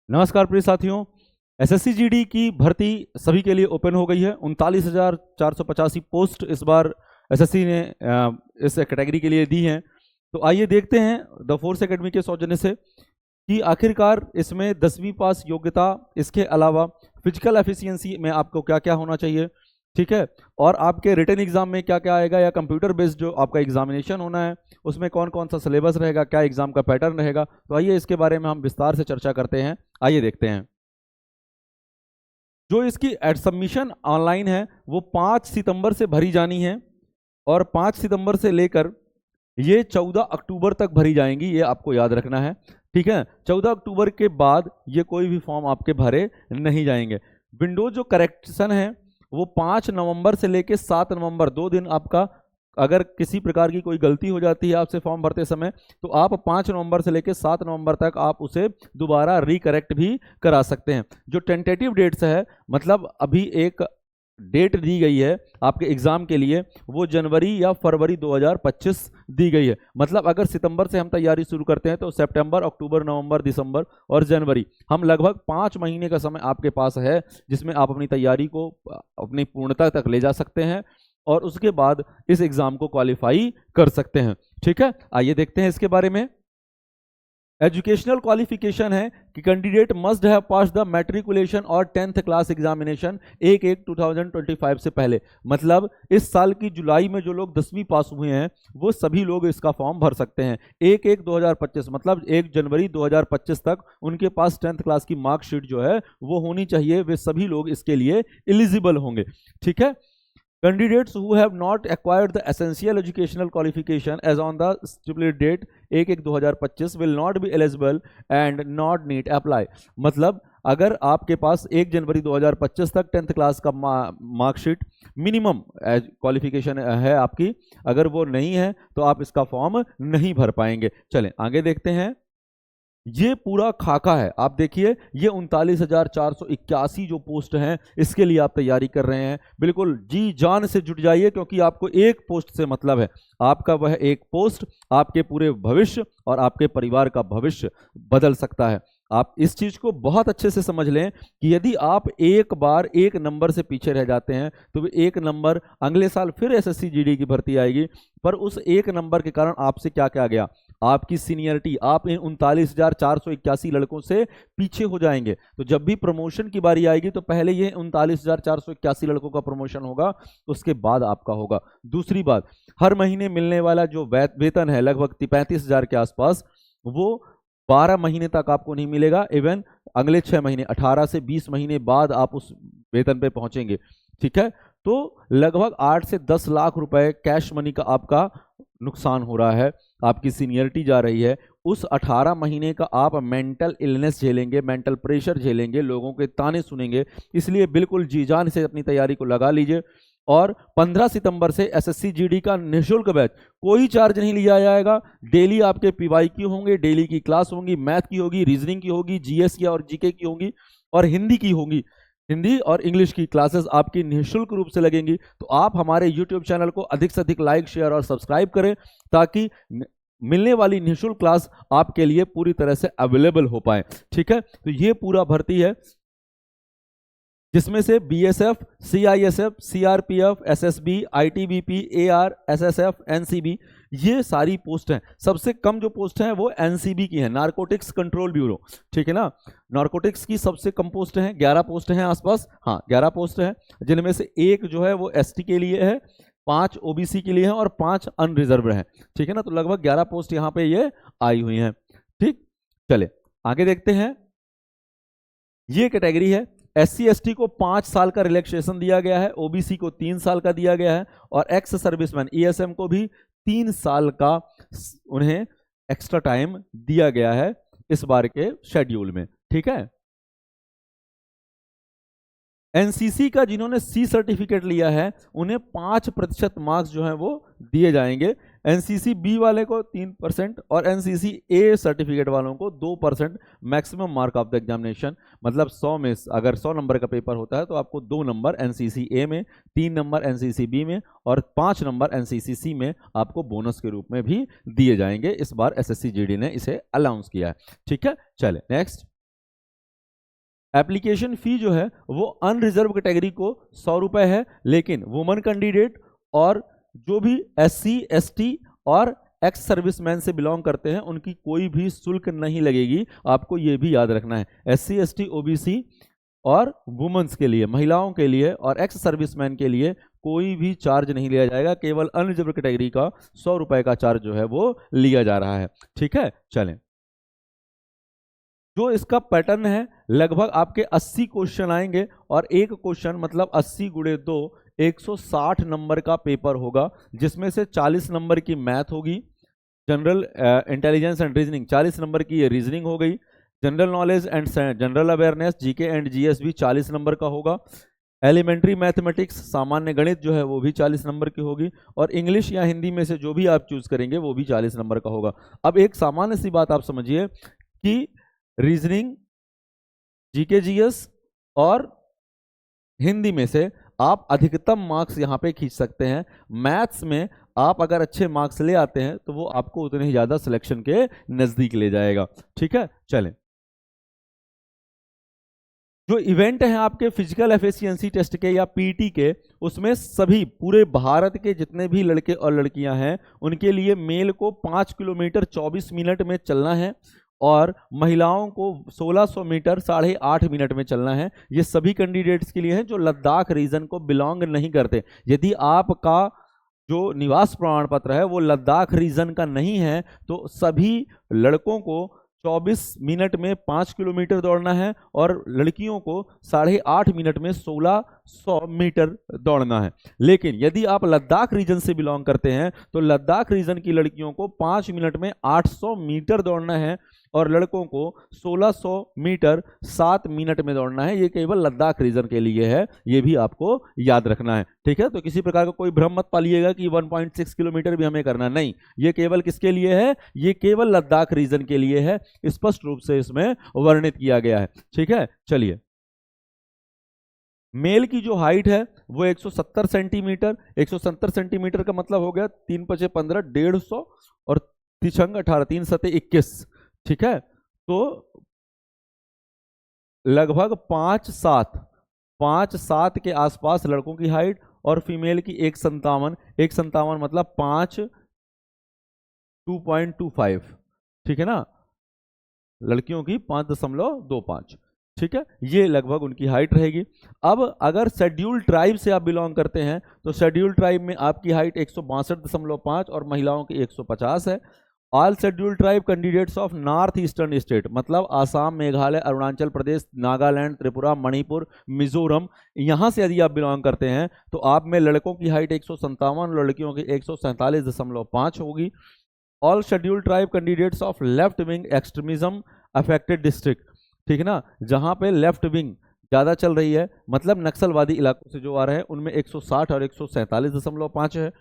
नमस्कार प्रिय साथियों। एसएससी जीडी की भर्ती सभी के लिए ओपन हो गई है। 39,485 पोस्ट इस बार एसएससी ने इस कैटेगरी के लिए दी हैं। तो आइए देखते हैं द फोर्स एकेडमी के सौजन्य से कि आखिरकार इसमें 10वीं पास योग्यता, इसके अलावा फिजिकल एफिशिएंसी में आपको क्या क्या होना चाहिए, ठीक है, और आपके रिटन एग्जाम में क्या क्या आएगा, या कंप्यूटर बेस्ड जो आपका एग्जामिनेशन होना है उसमें कौन कौन सा सिलेबस रहेगा, क्या एग्जाम का पैटर्न रहेगा। तो आइए इसके बारे में हम विस्तार से चर्चा करते हैं। आइए देखते हैं। जो इसकी एड सबमिशन ऑनलाइन है वो 5 सितंबर से भरी जानी है और 5 सितंबर से लेकर ये 14 अक्टूबर तक भरी जाएंगी, ये आपको याद रखना है, ठीक है। 14 अक्टूबर के बाद ये कोई भी फॉर्म आपके भरे नहीं जाएंगे। विंडो जो करेक्शन है वो 5 नवंबर से लेकर 7 नवंबर 2 दिन आपका, अगर किसी प्रकार की कोई गलती हो जाती है आपसे फॉर्म भरते समय तो आप 5 नवंबर से लेकर 7 नवंबर तक आप उसे दोबारा रिकरेक्ट भी करा सकते हैं। जो टेंटेटिव डेट्स है, मतलब अभी एक डेट दी गई है आपके एग्जाम के लिए, वो जनवरी या फरवरी 2025 दी गई है। मतलब अगर सितंबर से हम तैयारी शुरू करते हैं तो सितंबर, अक्टूबर, नवंबर, दिसंबर और जनवरी, हम लगभग 5 महीने का समय आपके पास है जिसमें आप अपनी तैयारी को अपनी पूर्णता तक ले जा सकते हैं और उसके बाद इस एग्जाम को क्वालिफाई कर सकते हैं, ठीक है। आइए देखते हैं इसके बारे में। एजुकेशनल क्वालिफिकेशन है कि candidate must have pass the matriculation और 10th क्लास एग्जामिनेशन 1/1/2025 से पहले। मतलब इस साल की जुलाई में जो लोग 10वीं पास हुए हैं वो सभी लोग इसका फॉर्म भर सकते हैं। 1/1/2025 मतलब 1 जनवरी 2025 तक उनके पास 10th क्लास की मार्कशीट जो है वो होनी चाहिए। वे सभी लोग इसके लिए एलिजिबल होंगे, ठीक है। Candidates who have not acquired the essential educational qualification as on the stipulated date 1/1/2025 will not be eligible and not need apply। मतलब अगर आपके पास 1 जनवरी 2025 तक 10th क्लास का मार्कशीट मिनिमम क्वालिफिकेशन है आपकी, अगर वो नहीं है तो आप इसका फॉर्म नहीं भर पाएंगे। चलें आगे देखते हैं। ये पूरा खाका है, आप देखिए, ये 39,481 जो पोस्ट हैं इसके लिए आप तैयारी कर रहे हैं। बिल्कुल जी जान से जुट जाइए क्योंकि आपको एक पोस्ट से मतलब है। आपका वह एक पोस्ट आपके पूरे भविष्य और आपके परिवार का भविष्य बदल सकता है। आप इस चीज को बहुत अच्छे से समझ लें कि यदि आप एक बार एक नंबर से पीछे रह जाते हैं तो वो एक नंबर अगले साल फिर एसएससी जीडी की भर्ती आएगी, पर उस एक नंबर के कारण आपसे क्या क्या गया, आपकी सीनियरिटी, आप इन 39,481 लड़कों से पीछे हो जाएंगे। तो जब भी प्रमोशन की बारी आएगी तो पहले ये 39,481 लड़कों का प्रमोशन होगा, उसके बाद आपका होगा। दूसरी बात, हर महीने मिलने वाला जो वेतन है लगभग 35,000 के आसपास, वो 12 महीने तक आपको नहीं मिलेगा। इवन अगले 6 महीने 18 से 20 महीने बाद आप उस वेतन पे पहुंचेंगे, ठीक है। तो लगभग 8 से 10 लाख रुपए कैश मनी का आपका नुकसान हो रहा है, आपकी सीनियरिटी जा रही है। उस 18 महीने का आप मेंटल इलनेस झेलेंगे, मेंटल प्रेशर झेलेंगे, लोगों के ताने सुनेंगे। इसलिए बिल्कुल जी जान से अपनी तैयारी को लगा लीजिए। और 15 सितंबर से एसएससी जीडी का निःशुल्क बैच, कोई चार्ज नहीं लिया जाएगा। डेली आपके पीवाईक्यू होंगे, डेली की क्लास होंगी, मैथ की होगी, रीजनिंग की होगी, जीएस की और जीके की होंगी और हिंदी की होगी। हिंदी और इंग्लिश की क्लासेस आपकी निःशुल्क रूप से लगेंगी। तो आप हमारे यूट्यूब चैनल को अधिक से अधिक लाइक, शेयर और सब्सक्राइब करें ताकि मिलने वाली निःशुल्क क्लास आपके लिए पूरी तरह से अवेलेबल हो पाए, ठीक है। तो ये पूरा भर्ती है जिसमें से BSF, CISF, CRPF, SSB, ITBP, AR, SSF, NCB, ये सारी पोस्ट हैं। सबसे कम जो पोस्ट हैं वो एनसीबी की है, नारकोटिक्स कंट्रोल ब्यूरो, ठीक है ना। नारकोटिक्स की सबसे कम पोस्ट हैं, 11 पोस्ट हैं आसपास, हाँ 11 पोस्ट हैं, जिनमें से एक जो है वो एसटी के लिए है, 5 ओबीसी के लिए है और 5 अनरिजर्व हैं, ठीक है ना। तो लगभग 11 पोस्ट यहाँ पे ये आई हुई हैं, ठीक। चले आगे देखते हैं। ये कैटेगरी है, एससी एसटी को 5 साल का रिलैक्सेशन दिया गया है, ओबीसी को 3 साल का दिया गया है और एक्स सर्विसमैन ईएसएम को भी 3 साल का उन्हें एक्स्ट्रा टाइम दिया गया है इस बार के शेड्यूल में, ठीक है। एनसीसी का जिन्होंने सी सर्टिफिकेट लिया है उन्हें 5% मार्क्स जो हैं वो दिए जाएंगे। एनसीसी बी वाले को 3% और एनसीसी ए सर्टिफिकेट वालों को 2% maximum mark of the examination. मतलब 100 में अगर 100 नंबर का पेपर होता है तो आपको 2 नंबर एनसीसी ए में, 3 नंबर एनसीसी बी में और 5 नंबर एनसीसी सी में आपको बोनस के रूप में भी दिए जाएंगे। इस बार एसएससी जीडी ने इसे अनाउंस किया है, ठीक है। चले नेक्स्ट। एप्लीकेशन फी जो है वो अनरिजर्व कैटेगरी को 100 रुपए है, लेकिन वुमन कैंडिडेट और जो भी SC ST और एक्स सर्विसमैन से बिलोंग करते हैं उनकी कोई भी शुल्क नहीं लगेगी। आपको ये भी याद रखना है, SC ST OBC और वुमेन्स के लिए, महिलाओं के लिए और एक्स सर्विसमैन के लिए कोई भी चार्ज नहीं लिया जाएगा, केवल अनरिजर्व कैटेगरी का 100 रुपए का चार्ज जो है वो लिया जा रहा है। ठीक है, चलें। जो इसका पैटर्न है, लगभग आपके 80 क्वेश्चन आएंगे और एक क्वेश्चन मतलब 80 गुणे 2 160 नंबर का पेपर होगा, जिसमें से 40 नंबर की मैथ होगी, general intelligence and reasoning 40 number की ये रीजनिंग हो गई, general knowledge and general awareness GK and GS भी 40 नंबर का होगा, एलिमेंट्री मैथमेटिक्स सामान्य गणित जो है वो भी 40 नंबर की होगी, और इंग्लिश या हिंदी में से जो भी आप चूज करेंगे वो भी 40 नंबर का होगा। अब एक सामान्य सी बात आप समझिए कि रीजनिंग, जीके जीएस और हिंदी में से आप अधिकतम मार्क्स यहां पे खींच सकते हैं। मैथ्स में आप अगर अच्छे मार्क्स ले आते हैं तो वो आपको उतने ही ज्यादा सिलेक्शन के नजदीक ले जाएगा। ठीक है, चलें। जो इवेंट है आपके फिजिकल एफिशिएंसी टेस्ट के या पीटी के, उसमें सभी पूरे भारत के जितने भी लड़के और लड़कियां हैं उनके लिए मेल को 5 किलोमीटर 24 मिनट में चलना है और महिलाओं को 1600 मीटर 8.5 मिनट में चलना है। ये सभी कैंडिडेट्स के लिए है जो लद्दाख रीजन को बिलोंग नहीं करते। यदि आपका जो निवास प्रमाण पत्र है वो लद्दाख रीजन का नहीं है तो सभी लड़कों को 24 मिनट में 5 किलोमीटर दौड़ना है और लड़कियों को 8.5 मिनट में 1600 मीटर दौड़ना है। लेकिन यदि आप लद्दाख रीजन से बिलोंग करते हैं तो लद्दाख रीजन की लड़कियों को 5 मिनट में 800 मीटर दौड़ना है और लड़कों को 1600 मीटर 7 मिनट में दौड़ना है। ये केवल लद्दाख रीजन के लिए है, ये भी आपको याद रखना है। ठीक है, तो किसी प्रकार का कोई भ्रम मत पालिएगा कि 1.6 किलोमीटर भी हमें करना, नहीं, ये केवल किसके लिए है, ये केवल लद्दाख रीजन के लिए है, स्पष्ट रूप से इसमें वर्णित किया गया है। ठीक है, चलिए। मेल की जो हाइट है वो 170 सेंटीमीटर, 170 सेंटीमीटर का मतलब हो गया 3 × 5 = 150 और 3 × 18 3 × 7 = 21। ठीक है, तो लगभग 5'7" के आसपास लड़कों की हाइट और फीमेल की 1.57 मतलब 2.25। ठीक है ना, लड़कियों की 5.25। ठीक है, ये लगभग उनकी हाइट रहेगी। अब अगर शेड्यूल ट्राइब से आप बिलोंग करते हैं तो शेड्यूल ट्राइब में आपकी हाइट 162.5 और महिलाओं की 150 है। All schedule tribe candidates of north eastern state मतलब आसाम, मेघालय, अरुणाचल प्रदेश, नागालैंड, त्रिपुरा, मणिपुर, मिजोरम, यहां से यदि आप बिलोंग करते हैं तो आप में लड़कों की हाइट 157, लड़कियों की 147.5 होगी। All schedule tribe candidates of left wing extremism affected district, ठीक है ना, जहां पे लेफ्ट विंग ज्यादा चल रही है मतलब नक्सलवादी इलाकों से जो आ रहे हैं उनमें 160 और 147.5 है।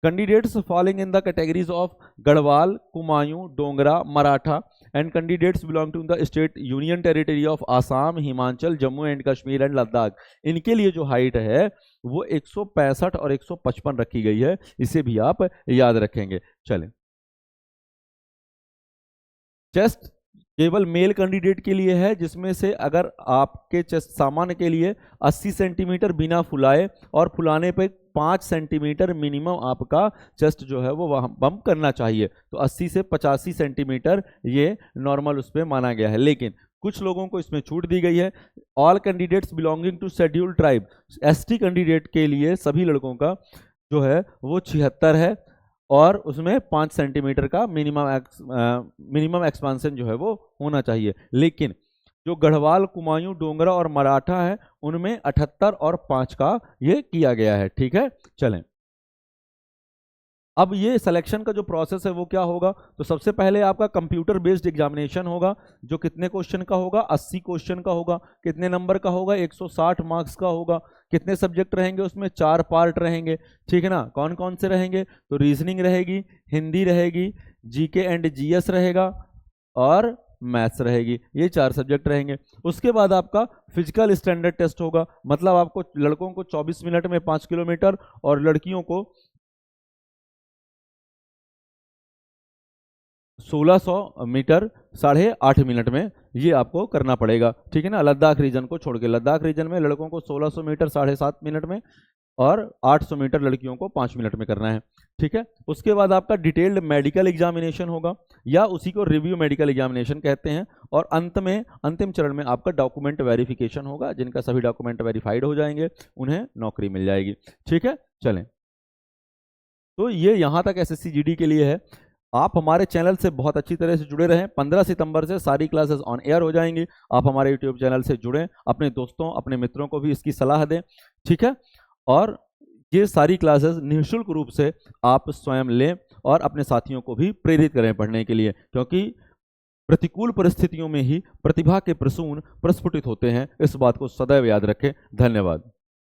Candidates falling in the categories of Garhwal, Kumaon, Dogra, Maratha and candidates belong to the state union territory of Assam, Himachal, Jammu and Kashmir and Ladakh, इनके लिए जो हाइट है वो 165 और 155 रखी गई है। इसे भी आप याद रखेंगे। चलें, चेस्ट केवल मेल कैंडिडेट के लिए है, जिसमें से अगर आपके चेस्ट सामान्य के लिए 80 सेंटीमीटर बिना फुलाए और फुलाने पे 5 सेंटीमीटर मिनिमम आपका चेस्ट जो है वो वहां बम्प करना चाहिए, तो 80 से 85 सेंटीमीटर ये नॉर्मल उस पर माना गया है। लेकिन कुछ लोगों को इसमें छूट दी गई है। All candidates belonging to scheduled tribe, ST candidate के लिए सभी लड़कों का जो है वो 76 है और उसमें 5 सेंटीमीटर का मिनिमम एक्सपांसन जो है वो होना चाहिए। लेकिन जो गढ़वाल, कुमायूं, डोगरा और मराठा है उनमें 78 और 5 का ये किया गया है। ठीक है, चलें। अब ये सिलेक्शन का जो प्रोसेस है वो क्या होगा, तो सबसे पहले आपका कंप्यूटर बेस्ड एग्जामिनेशन होगा जो कितने क्वेश्चन का होगा, 80 क्वेश्चन का होगा। कितने नंबर का होगा, 160 मार्क्स का होगा। कितने सब्जेक्ट रहेंगे उसमें, 4 पार्ट रहेंगे। ठीक है ना, कौन कौन से रहेंगे, तो रीजनिंग रहेगी, हिंदी रहेगी, जीके एंड जीएस रहेगा और मैथ्स रहेगी। ये 4 सब्जेक्ट रहेंगे। उसके बाद आपका फिजिकल स्टैंडर्ड टेस्ट होगा, मतलब आपको लड़कों को 24 मिनट में 5 किलोमीटर और लड़कियों को 1600 मीटर 8.5 मिनट में ये आपको करना पड़ेगा, ठीक है ना। लद्दाख रीजन को छोड़ के, लद्दाख रीजन में लड़कों को 1600 मीटर 7.5 मिनट में और 800 मीटर लड़कियों को 5 मिनट में करना है, ठीक है। उसके बाद आपका डिटेल्ड मेडिकल एग्जामिनेशन होगा, या उसी को रिव्यू मेडिकल एग्जामिनेशन कहते हैं। और अंत में, अंतिम चरण में आपका डॉक्यूमेंट वेरिफिकेशन होगा। जिनका सभी डॉक्यूमेंट वेरीफाइड हो जाएंगे उन्हें नौकरी मिल जाएगी, ठीक है। चलें, तो ये यहाँ तक एसएससी जीडी के लिए है। आप हमारे चैनल से बहुत अच्छी तरह से जुड़े रहें। 15 सितंबर से सारी क्लासेस ऑन एयर हो जाएंगी। आप हमारे यूट्यूब चैनल से जुड़ें, अपने दोस्तों अपने मित्रों को भी इसकी सलाह दें, ठीक है। और ये सारी क्लासेस निःशुल्क रूप से आप स्वयं लें और अपने साथियों को भी प्रेरित करें पढ़ने के लिए, क्योंकि प्रतिकूल परिस्थितियों में ही प्रतिभा के प्रसून प्रस्फुटित होते हैं। इस बात को सदैव याद रखें। धन्यवाद।